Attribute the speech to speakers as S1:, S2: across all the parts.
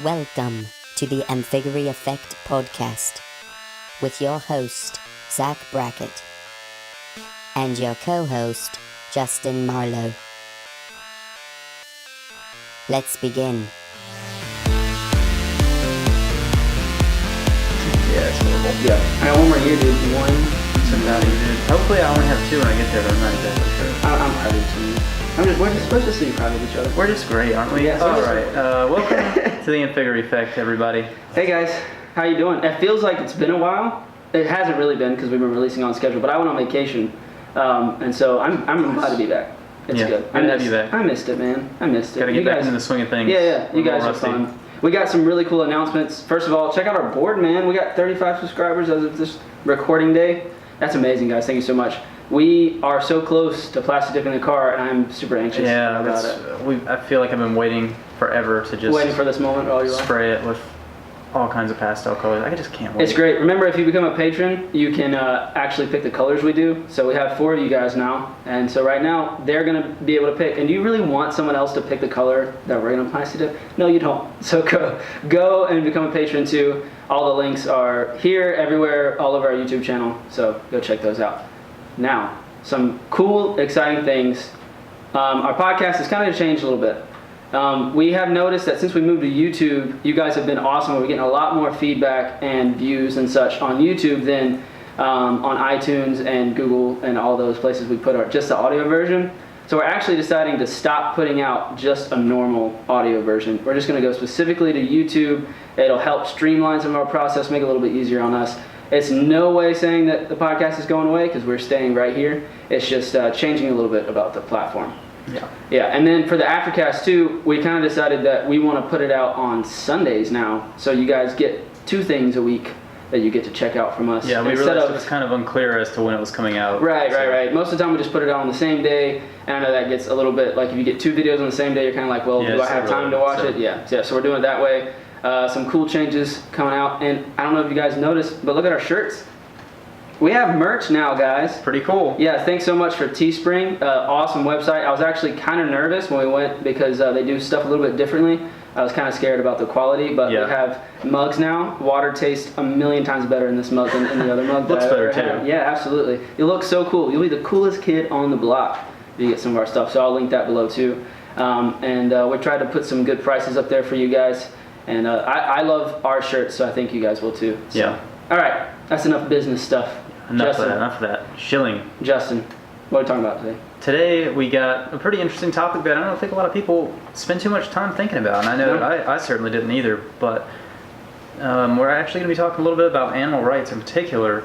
S1: Welcome to the Amphigory Effect podcast with your host, Zach Brackett, and your co-host, Justin Marlowe. Let's begin.
S2: Yeah, it's horrible.
S3: Yeah. I got one more year, dude.
S2: So now dude. Hopefully I only have two when I get there, but I'm not exactly sure.
S3: I'm proud of you. We're just supposed to see proud of each other.
S2: We're just great, aren't we?
S3: Yes.
S2: All right. Welcome to the Amphigory Effect, everybody.
S3: Hey guys, how you doing? It feels like it's been a while. It hasn't really been because we've been releasing on schedule, but I went on vacation, and so I'm glad to be back. It's good.
S2: Good to have you back.
S3: I missed it, man. I missed it.
S2: Gotta get back into the swing of things.
S3: Yeah. You guys are fun. We got some really cool announcements. First of all, check out our board, man. We got 35 subscribers as of this recording day. That's amazing, guys. Thank you so much. We are so close to plastic dipping the car, and I'm super anxious about it.
S2: I feel like I've been waiting forever to just
S3: waiting for this moment all your life.
S2: Spray it with all kinds of pastel colors. I just can't wait.
S3: It's great. Remember, if you become a patron, you can actually pick the colors we do. So we have 4 of you guys now, and so right now they're gonna be able to pick. And do you really want someone else to pick the color that we're gonna plastic dip? No, you don't. So go and become a patron too. All the links are here, everywhere, all over our YouTube channel. So go check those out. Now, some cool, exciting things. Our podcast has kind of changed a little bit. We have noticed that since we moved to YouTube, you guys have been awesome. We're getting a lot more feedback and views and such on YouTube than on iTunes and Google and all those places we put just the audio version. So we're actually deciding to stop putting out just a normal audio version. We're just going to go specifically to YouTube. It'll help streamline some of our process, make it a little bit easier on us. It's no way saying that the podcast is going away because we're staying right here. It's just changing a little bit about the platform. Yeah, and then for the Aftercast too, we kind of decided that we want to put it out on Sundays now, so you guys get 2 things a week that you get to check out from us.
S2: Yeah, we realized it was kind of unclear as to when it was coming out.
S3: Right. Most of the time we just put it out on the same day, and I know that gets a little bit, like if you get 2 videos on the same day, you're kind of like, well, do I have time to watch it? Yeah, so we're doing it that way. Some cool changes coming out, and I don't know if you guys noticed, but look at our shirts. We have merch now, guys.
S2: Pretty cool.
S3: Yeah, thanks so much for Teespring. Awesome website. I was actually kind of nervous when we went because they do stuff a little bit differently. I was kind of scared about the quality, but we have mugs now. Water tastes a million times better in this mug than in the other mug.
S2: Looks better too.
S3: Yeah, absolutely. You look so cool. You'll be the coolest kid on the block if you get some of our stuff. So I'll link that below too. And we tried to put some good prices up there for you guys. And I love our shirts, so I think you guys will too. So.
S2: Yeah.
S3: All right, that's enough business stuff.
S2: Enough of that. Shilling.
S3: Justin, what are we talking about today?
S2: Today we got a pretty interesting topic that I don't think a lot of people spend too much time thinking about, and I know that I certainly didn't either, but we're actually going to be talking a little bit about animal rights in particular.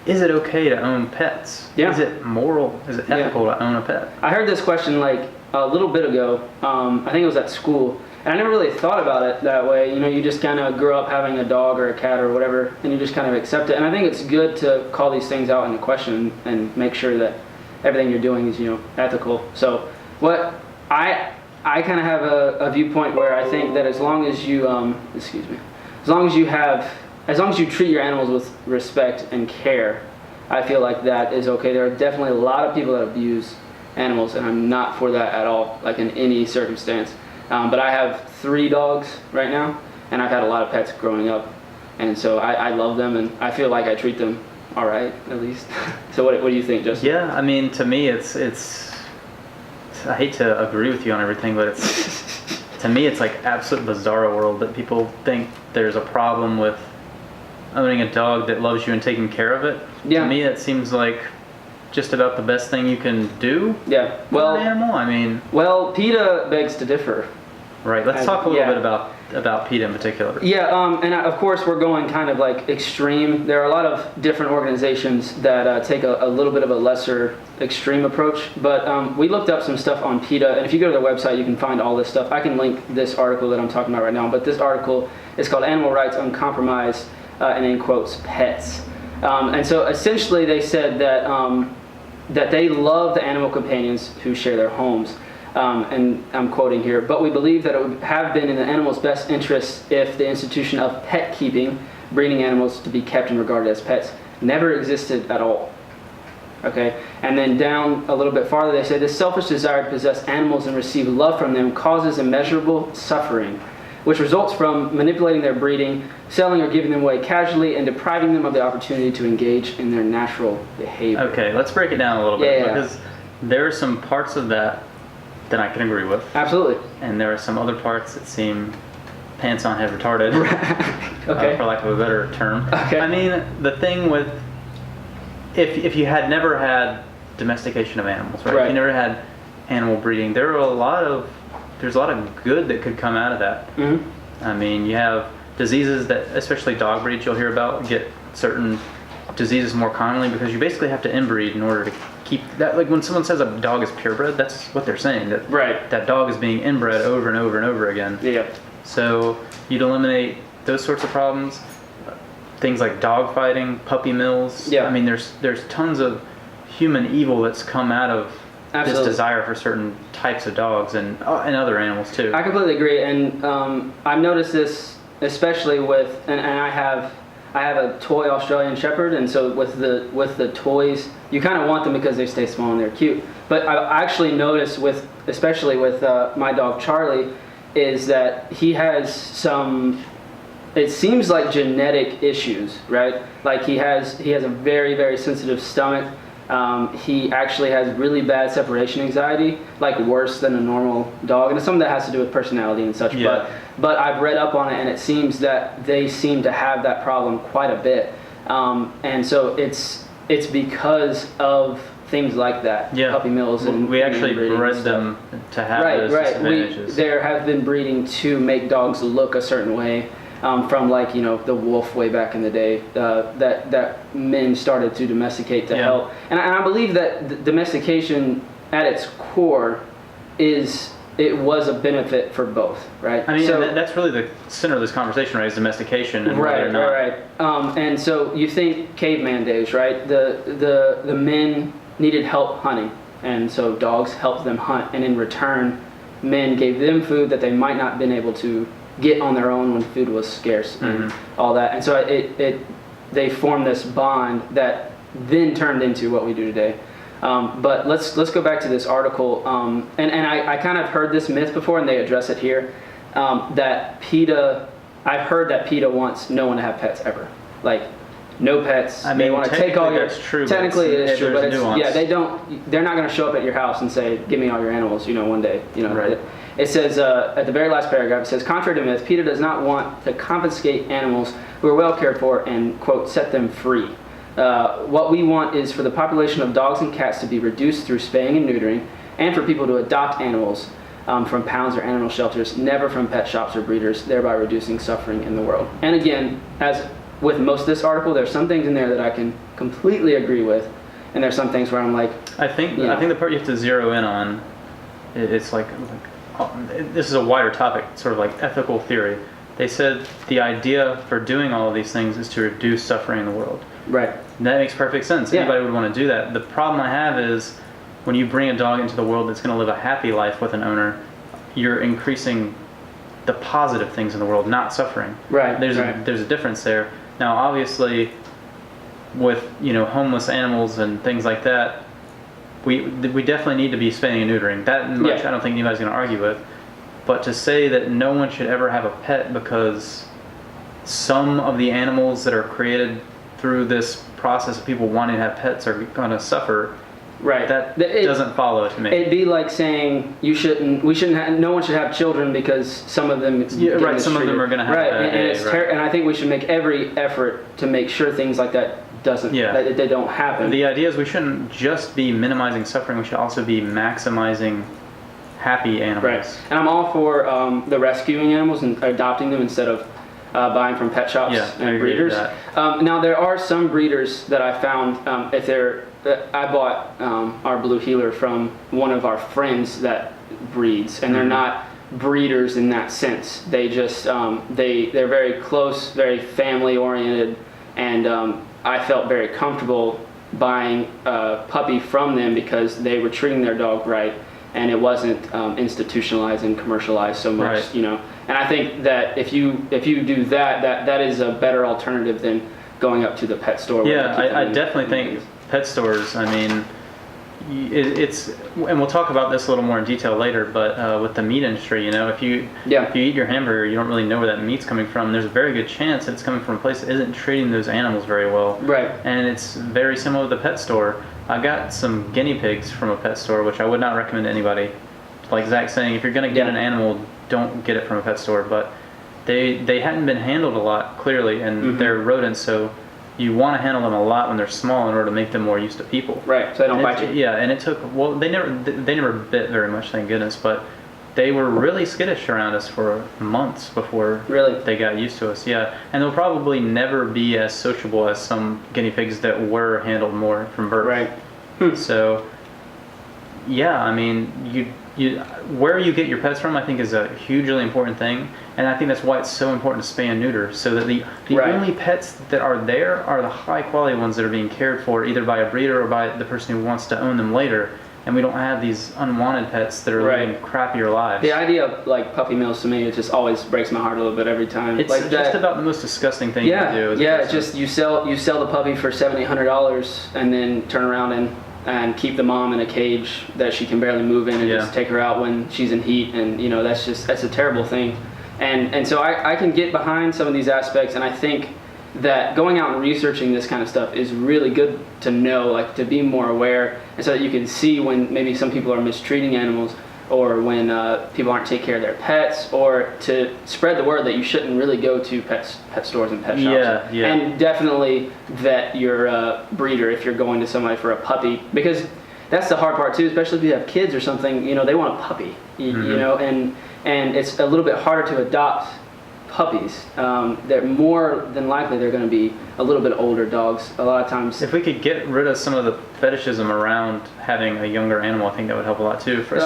S2: Is it okay to own pets?
S3: Yeah.
S2: Is it moral? Is it ethical to own a pet?
S3: I heard this question like a little bit ago. I think it was at school. And I never really thought about it that way. You know, you just kind of grew up having a dog or a cat or whatever, and you just kind of accept it. And I think it's good to call these things out in the question and make sure that everything you're doing is, ethical. So what I kind of have a viewpoint where I think that as long as you, as long as you treat your animals with respect and care, I feel like that is okay. There are definitely a lot of people that abuse animals, and I'm not for that at all, like in any circumstance. But I have 3 dogs right now, and I've had a lot of pets growing up, and so I love them, and I feel like I treat them all right, at least. So what do you think, Justin?
S2: Yeah, I mean, to me, it's I hate to agree with you on everything, but to me, it's like absolute bizarro world that people think there's a problem with owning a dog that loves you and taking care of it.
S3: Yeah.
S2: To me, it seems like just about the best thing you can do.
S3: Yeah. Well,
S2: with an animal. I mean.
S3: Well, PETA begs to differ.
S2: Right. Let's talk a little bit about PETA in particular.
S3: Yeah. And of course, we're going kind of like extreme. There are a lot of different organizations that take a little bit of a lesser extreme approach. But we looked up some stuff on PETA, and if you go to their website, you can find all this stuff. I can link this article that I'm talking about right now. But this article is called "Animal Rights Uncompromised," and in quotes, pets. And so essentially, they said that that they love the animal companions who share their homes. And I'm quoting here, but we believe that it would have been in the animal's best interest if the institution of pet keeping, breeding animals to be kept and regarded as pets, never existed at all. Okay, and then down a little bit farther, they say this selfish desire to possess animals and receive love from them causes immeasurable suffering, which results from manipulating their breeding, selling or giving them away casually, and depriving them of the opportunity to engage in their natural behavior.
S2: Okay, let's break it down a little bit,
S3: Yeah.
S2: because there are some parts of that I can agree with,
S3: Absolutely.
S2: and there are some other parts that seem pants on head retarded,
S3: Okay.
S2: for lack of a better term.
S3: Okay.
S2: I mean, the thing with if you had never had domestication of animals, right?
S3: Right.
S2: If you never had animal breeding, there's a lot of good that could come out of that.
S3: Mm-hmm.
S2: I mean, you have diseases that, especially dog breeds, you'll hear about get certain diseases more commonly because you basically have to inbreed in order to keep that. Like when someone says a dog is purebred, that's what they're saying. That
S3: Right.
S2: that dog is being inbred over and over and over again.
S3: Yeah.
S2: So you'd eliminate those sorts of problems. Things like dog fighting, puppy mills.
S3: Yeah.
S2: I mean, there's tons of human evil that's come out of
S3: Absolutely.
S2: this desire for certain types of dogs and other animals too.
S3: I completely agree, and I've noticed this especially with, and I have a toy Australian Shepherd, and so with the toys, you kind of want them because they stay small and they're cute. But I actually noticed especially with my dog Charlie, is that he has some. It seems like genetic issues, right? Like he has a very, very sensitive stomach. He actually has really bad separation anxiety, like worse than a normal dog, and it's something that has to do with personality and such.
S2: Yeah.
S3: But I've read up on it, and it seems that they seem to have that problem quite a bit, and so it's because of things like that,
S2: Yeah.
S3: puppy mills, and
S2: we actually
S3: breeding and
S2: bred
S3: stuff.
S2: them to have those
S3: Right.
S2: disadvantages.
S3: There have been breeding to make dogs look a certain way, from like the wolf way back in the day that men started to domesticate to
S2: Yeah.
S3: help. And I believe that domestication at its core it was a benefit for both, right?
S2: I mean,
S3: so,
S2: and that's really the center of this conversation, right? Is domestication and whether or
S3: Right,
S2: not.
S3: right. And so you think caveman days, right? The men needed help hunting, and so dogs helped them hunt, and in return, men gave them food that they might not have been able to get on their own when food was scarce and all that. And so they formed this bond that then turned into what we do today. But let's go back to this article. And I kind of heard this myth before, and they address it here. That PETA, I've heard that PETA wants no one to have pets ever. Like, no pets.
S2: I mean,
S3: they want to take all your.
S2: that's true, but
S3: Technically, it is true, but
S2: there's
S3: it's,
S2: nuance.
S3: yeah, they're not going to show up at your house and say, "Give me all your animals," one day.
S2: Right.
S3: It says at the very last paragraph, it says, contrary to myth, PETA does not want to confiscate animals who are well cared for and, quote, set them free. What we want is for the population of dogs and cats to be reduced through spaying and neutering, and for people to adopt animals from pounds or animal shelters, never from pet shops or breeders, thereby reducing suffering in the world. And again, as with most of this article, there's some things in there that I can completely agree with, and there's some things where I'm like,
S2: I think the part you have to zero in on, it's like this is a wider topic, sort of like ethical theory. They said the idea for doing all of these things is to reduce suffering in the world.
S3: right,
S2: And that makes perfect sense.
S3: Yeah.
S2: Anybody would want to do that. The problem I have is when you bring a dog into the world that's going to live a happy life with an owner, you're increasing the positive things in the world, not suffering.
S3: right,
S2: There's
S3: right.
S2: a difference there. Now, obviously, with homeless animals and things like that, we definitely need to be spaying and neutering. That much,
S3: Yeah.
S2: I don't think anybody's going to argue with. But to say that no one should ever have a pet because some of the animals that are created through this process of people wanting to have pets are going to suffer,
S3: Right.
S2: that
S3: It-
S2: doesn't follow to me.
S3: It'd be like saying no one should have children because some of them
S2: Yeah,
S3: get
S2: right, some of them
S3: mistreated.
S2: are gonna have
S3: right,
S2: that,
S3: and it's
S2: right.
S3: and I think we should make every effort to make sure things like that that they don't happen.
S2: The idea is we shouldn't just be minimizing suffering, we should also be maximizing happy animals.
S3: Right, and I'm all for the rescuing animals and adopting them instead of buying from pet shops
S2: Yeah, I
S3: and
S2: agree with
S3: breeders. Now there are some breeders that I found I bought our blue heeler from one of our friends that breeds, and they're not breeders in that sense. They just they're very close, very family oriented, and I felt very comfortable buying a puppy from them because they were treating their dog right, and it wasn't institutionalized and commercialized so much,
S2: Right.
S3: And I think that if you do that is a better alternative than going up to the pet store. where
S2: Yeah,
S3: they keep
S2: I
S3: them
S2: definitely
S3: in
S2: think
S3: things.
S2: pet stores, I mean, it's, and we'll talk about this a little more in detail later, but with the meat industry, if you eat your hamburger, you don't really know where that meat's coming from. There's a very good chance it's coming from a place that isn't treating those animals very well.
S3: Right.
S2: And it's very similar with the pet store. I got some guinea pigs from a pet store, which I would not recommend to anybody. Like Zach's saying, if you're going to get an animal, don't get it from a pet store. But they hadn't been handled a lot, clearly, and they're rodents, so you want to handle them a lot when they're small in order to make them more used to people.
S3: Right, so they don't bite you.
S2: Yeah, and it took, well, they never bit very much, thank goodness, but they were really skittish around us for months before they got used to us. Yeah, and they'll probably never be as sociable as some guinea pigs that were handled more from birth.
S3: Right.
S2: So, yeah, I mean, where you get your pets from, I think, is a hugely important thing, and I think that's why it's so important to spay and neuter, so that the only pets that are there are the high quality ones that are being cared for either by a breeder or by the person who wants to own them later, and we don't have these unwanted pets that are living crappier lives.
S3: The idea of like puppy mills, to me, it just always breaks my heart a little bit every time.
S2: It's
S3: like
S2: just about the most disgusting thing you can do.
S3: Just you sell the puppy for $700-800 and then turn around and keep the mom in a cage that she can barely move in and just take her out when she's in heat, and that's a terrible thing. And so I can get behind some of these aspects, and I think that going out and researching this kind of stuff is really good to know, like to be more aware, and so that you can see when maybe some people are mistreating animals, or when people aren't taking care of their pets, or to spread the word that you shouldn't really go to pet stores and pet shops.
S2: Yeah.
S3: And definitely vet your breeder if you're going to somebody for a puppy, because that's the hard part too, especially if you have kids or something, they want a puppy, and it's a little bit harder to adopt puppies. They're more than likely they're going to be a little bit older dogs a lot of times.
S2: If we could get rid of some of the fetishism around having a younger animal, I think that would help a lot too. For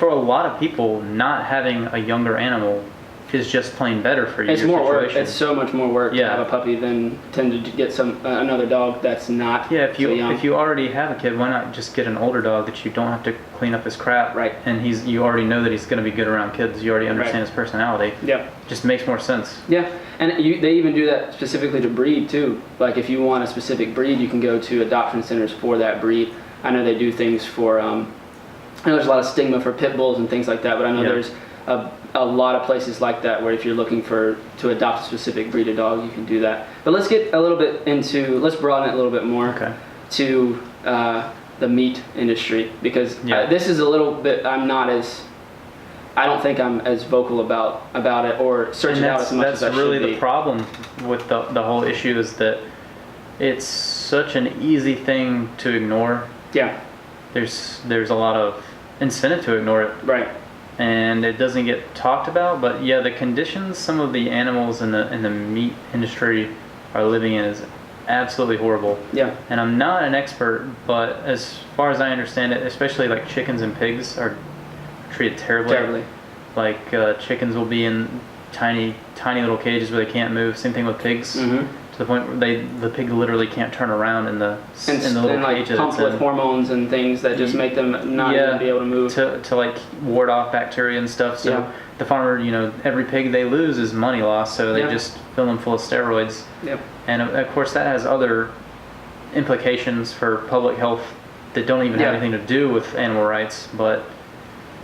S2: a lot of people, not having a younger animal is just plain better for you.
S3: It's more work. It's so much more work to have a puppy than to get another dog that's not
S2: if you
S3: so young.
S2: If you already have a kid, why not just get an older dog that you don't have to clean up his crap?
S3: Right.
S2: And you already know that he's going to be good around kids. You already understand his personality.
S3: Yeah.
S2: Just makes more sense.
S3: Yeah, and they even do that specifically to breed too. Like if you want a specific breed, you can go to adoption centers for that breed. I know they do things for. I know there's a lot of stigma for pit bulls and things like that, but I know there's a lot of places like that where if you're looking to adopt a specific breed of dog, you can do that. But let's get a little bit let's broaden it a little bit more to the meat industry, because this is a little bit, I don't think I'm as vocal about it or searching out as much as I should be.
S2: That's really the problem with the whole issue, is that it's such an easy thing to ignore. Yeah. There's a lot of incentive to ignore it. Right. And it doesn't get talked about, but the conditions some of the animals in the meat industry are living in is absolutely horrible. Yeah. And I'm not an expert, but as far as I understand it, especially like chickens and pigs are treated terribly. Like chickens will be in tiny little cages where they can't move. Same thing with pigs. To the point where the pig literally can't turn around in the little cage.
S3: And pumped with hormones and things that just make them not even be able to move.
S2: To like ward off bacteria and stuff. So the farmer, every pig they lose is money lost. So they just fill them full of steroids. Yep. And of course that has other implications for public health that don't even have anything to do with animal rights, but.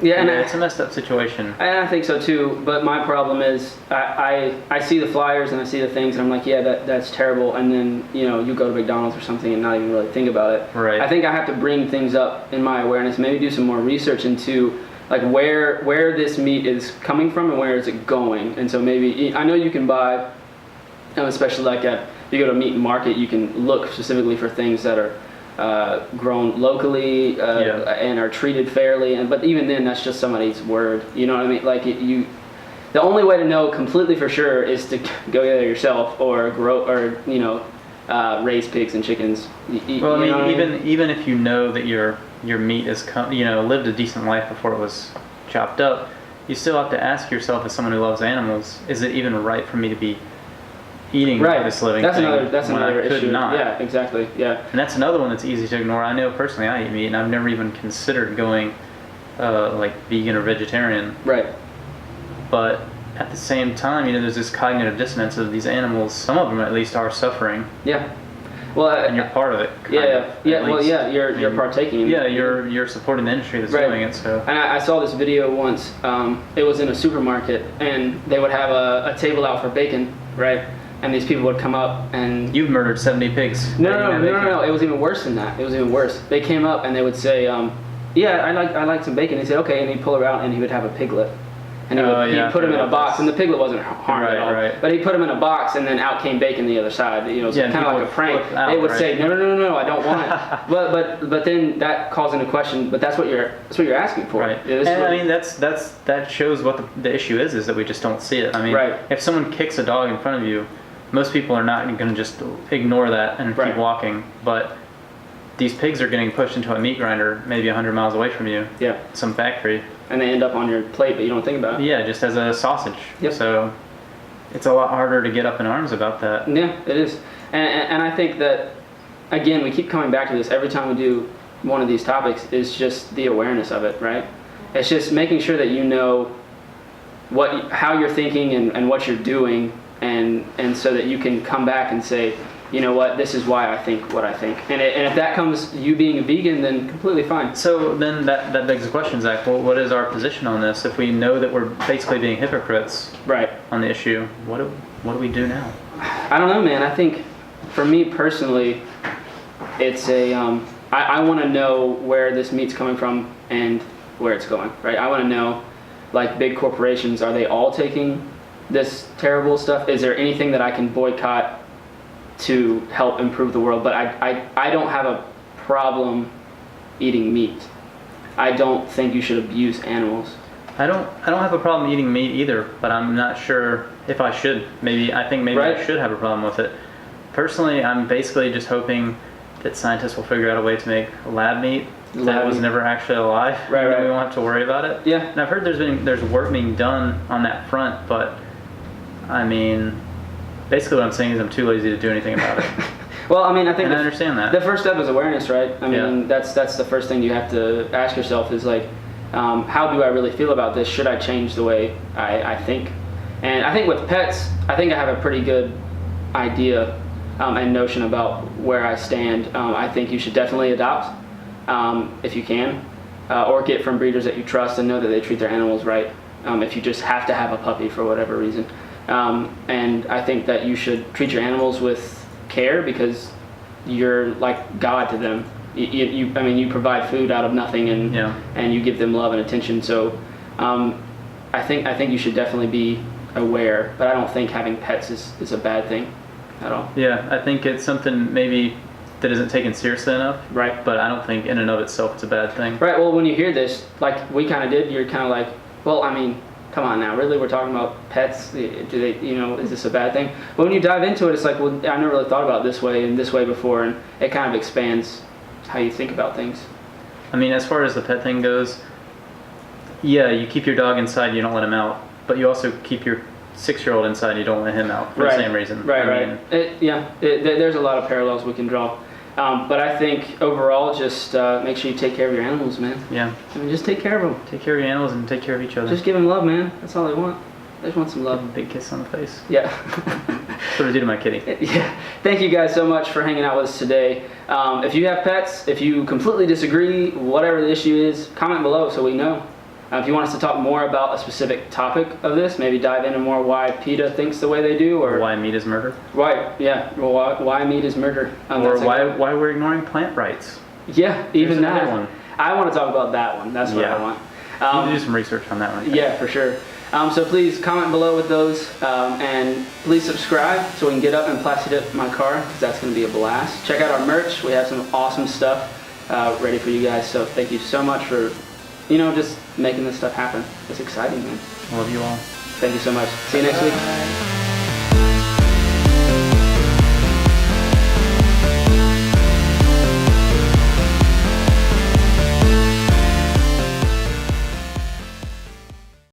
S2: It's a messed up situation.
S3: And I think so too, but my problem is I see the flyers and I see the things and I'm like, that's terrible, and then you go to McDonald's or something and not even really think about it. Right. I think I have to bring things up in my awareness, maybe do some more research into like where this meat is coming from and where is it going. And so maybe, I know you can buy, especially like you go to a meat market, you can look specifically for things that are grown locally and are treated fairly, but even then that's just somebody's word, you know what I mean? Like the only way to know completely for sure is to go there yourself or grow or raise pigs and chickens.
S2: Even if you know that your meat is lived a decent life before it was chopped up, you still have to ask yourself, as someone who loves animals, is it even right for me to be eating this living thing?
S3: That's another issue.
S2: Not.
S3: Yeah, exactly. Yeah.
S2: And that's another one that's easy to ignore. I know personally I eat meat, and I've never even considered going like vegan or vegetarian. Right. But at the same time, there's this cognitive dissonance of these animals. Some of them, at least, are suffering.
S3: Yeah.
S2: and you're part of it.
S3: You're partaking.
S2: Yeah, you're supporting the industry that's doing it. So.
S3: And I saw this video once. It was in a supermarket, and they would have a table out for bacon, right? And these people would come up and...
S2: You've murdered 70 pigs.
S3: No. It was even worse than that. It was even worse. They came up and they would say, yeah, I like some bacon. He said, okay, and he'd pull her out and he would have a piglet. And he'd put him in a box, and the piglet wasn't harmed at all. Right. But he put him in a box, and then out came bacon the other side. You know, it's kind of like a prank. They would say, no, I don't want it. but then that calls into question. But that's what you're asking for.
S2: Right. And I mean that shows what the issue is that we just don't see it. I mean, if someone kicks a dog in front of you, most people are not going to just ignore that and keep walking. But these pigs are getting pushed into a meat grinder maybe 100 miles away from you.
S3: Yeah.
S2: Some factory.
S3: And they end up on your plate, but you don't think about it.
S2: Yeah, just as a sausage.
S3: Yep.
S2: So it's a lot harder to get up in arms about that.
S3: Yeah, it is. And I think that, again, we keep coming back to this every time we do one of these topics, is just the awareness of it, right? It's just making sure that you know how you're thinking and what you're doing, and so that you can come back and say, you know what, this is why I think what I think. And if that comes you being a vegan, then completely fine.
S2: So then that begs the question, Zach, well, what is our position on this? If we know that we're basically being hypocrites on the issue, what do we do now?
S3: I don't know, man. I think for me personally, it's I want to know where this meat's coming from and where it's going, right? I want to know, like, big corporations, are they all taking this terrible stuff? Is there anything that I can boycott to help improve the world? But I don't have a problem eating meat. I don't think you should abuse animals. I don't
S2: have a problem eating meat either, but I'm not sure if I should. I think I should have a problem with it. Personally, I'm basically just hoping that scientists will figure out a way to make lab meat that was never actually alive. Right. We won't have to worry about it.
S3: Yeah.
S2: And I've heard there's work being done on that front, but I mean, basically what I'm saying is I'm too lazy to do anything about it.
S3: Well, I mean, I think
S2: I understand that.
S3: The first step is awareness, right? I mean, that's the first thing you have to ask yourself is, like, how do I really feel about this? Should I change the way I think? And I think with pets, I think I have a pretty good idea and notion about where I stand. I think you should definitely adopt if you can, or get from breeders that you trust and know that they treat their animals right, if you just have to have a puppy for whatever reason. And I think that you should treat your animals with care, because you're like God to them. You provide food out of nothing, and you give them love and attention. So I think you should definitely be aware, but I don't think having pets is a bad thing at all.
S2: Yeah, I think it's something maybe that isn't taken seriously enough.
S3: Right.
S2: But I don't think in and of itself it's a bad thing.
S3: Right. Well, when you hear this, like we kind of did, you're kind of like, well, I mean, come on now, really? We're talking about pets? Do they, is this a bad thing? But when you dive into it, it's like, well, I never really thought about it this way and this way before, and it kind of expands how you think about things.
S2: I mean, as far as the pet thing goes, yeah, you keep your dog inside, you don't let him out, but you also keep your 6-year-old inside, you don't let him out for the same reason.
S3: Right. There's a lot of parallels we can draw. But I think overall, just make sure you take care of your animals, man.
S2: Yeah.
S3: I mean, just take care of them.
S2: Take care of your animals and take care of each other.
S3: Just give them love, man. That's all they want. They just want some love.
S2: A big kiss on the face.
S3: Yeah.
S2: That's what I do to my kitty.
S3: Yeah. Thank you guys so much for hanging out with us today. If you have pets, if you completely disagree, whatever the issue is, comment below so we know. If you want us to talk more about a specific topic of this, maybe dive into more why PETA thinks the way they do, or
S2: why meat is murder.
S3: Why meat is murder.
S2: Or why we're ignoring plant rights.
S3: Yeah, even that
S2: one.
S3: I want to talk about that one. That's what I want.
S2: You do some research on that one.
S3: Yeah, for sure. So please comment below with those, and please subscribe so we can get up and plasti dip my car, because that's going to be a blast. Check out our merch. We have some awesome stuff ready for you guys. So thank you so much for just making this stuff happen. It's exciting, man.
S2: Love you all.
S3: Thank you so much. See you next week.